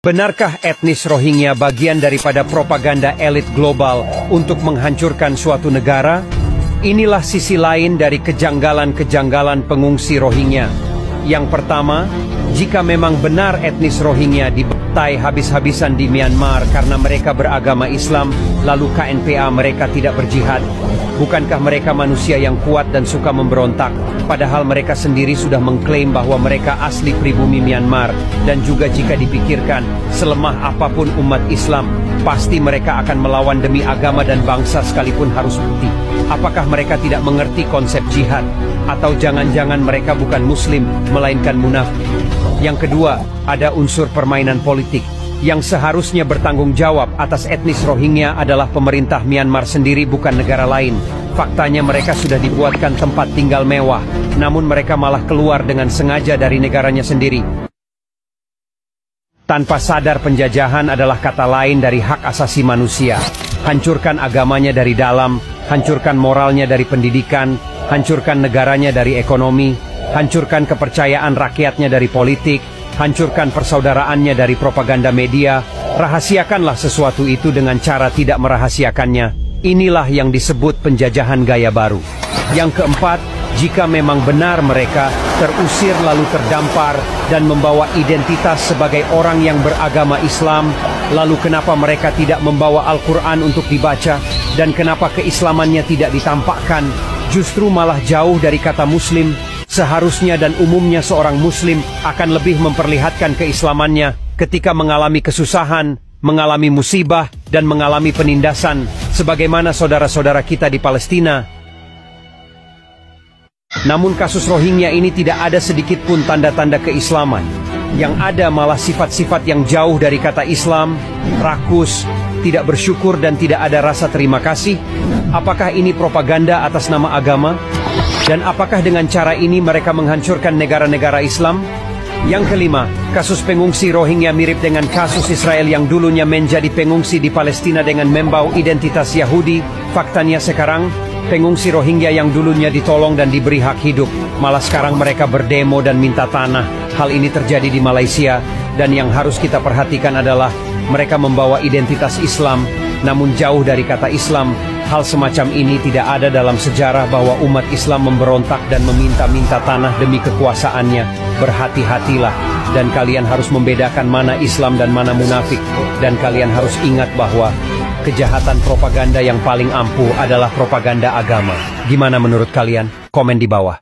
Benarkah etnis Rohingya bagian daripada propaganda elit global untuk menghancurkan suatu negara? Inilah sisi lain dari kejanggalan-kejanggalan pengungsi Rohingya. Yang pertama, jika memang benar etnis Rohingya dibantai habis-habisan di Myanmar karena mereka beragama Islam, lalu KNPA mereka tidak berjihad, bukankah mereka manusia yang kuat dan suka memberontak? Padahal mereka sendiri sudah mengklaim bahwa mereka asli pribumi Myanmar. Dan juga jika dipikirkan, selemah apapun umat Islam, pasti mereka akan melawan demi agama dan bangsa sekalipun harus bukti. Apakah mereka tidak mengerti konsep jihad? Atau jangan-jangan mereka bukan muslim, melainkan munafik? Yang kedua, ada unsur permainan politik. Yang seharusnya bertanggung jawab atas etnis Rohingya adalah pemerintah Myanmar sendiri, bukan negara lain. Faktanya mereka sudah dibuatkan tempat tinggal mewah, namun mereka malah keluar dengan sengaja dari negaranya sendiri. Tanpa sadar penjajahan adalah kata lain dari hak asasi manusia. Hancurkan agamanya dari dalam, hancurkan moralnya dari pendidikan, hancurkan negaranya dari ekonomi, hancurkan kepercayaan rakyatnya dari politik, hancurkan persaudaraannya dari propaganda media, rahasiakanlah sesuatu itu dengan cara tidak merahasiakannya. Inilah yang disebut penjajahan gaya baru. Yang keempat, jika memang benar mereka terusir lalu terdampar dan membawa identitas sebagai orang yang beragama Islam, lalu kenapa mereka tidak membawa Al-Quran untuk dibaca? Dan kenapa keislamannya tidak ditampakkan? Justru malah jauh dari kata muslim. Seharusnya dan umumnya seorang muslim akan lebih memperlihatkan keislamannya ketika mengalami kesusahan, mengalami musibah, dan mengalami penindasan, sebagaimana saudara-saudara kita di Palestina. Namun kasus Rohingya ini tidak ada sedikit pun tanda-tanda keislaman. Yang ada malah sifat-sifat yang jauh dari kata Islam, rakus, tidak bersyukur dan tidak ada rasa terima kasih. Apakah ini propaganda atas nama agama? Dan apakah dengan cara ini mereka menghancurkan negara-negara Islam? Yang kelima, kasus pengungsi Rohingya mirip dengan kasus Israel yang dulunya menjadi pengungsi di Palestina dengan membawa identitas Yahudi. Faktanya sekarang, pengungsi Rohingya yang dulunya ditolong dan diberi hak hidup, malah sekarang mereka berdemo dan minta tanah. Hal ini terjadi di Malaysia, dan yang harus kita perhatikan adalah mereka membawa identitas Islam, namun jauh dari kata Islam. Hal semacam ini tidak ada dalam sejarah bahwa umat Islam memberontak dan meminta-minta tanah demi kekuasaannya. Berhati-hatilah, dan kalian harus membedakan mana Islam dan mana munafik. Dan kalian harus ingat bahwa kejahatan propaganda yang paling ampuh adalah propaganda agama. Gimana menurut kalian? Komen di bawah.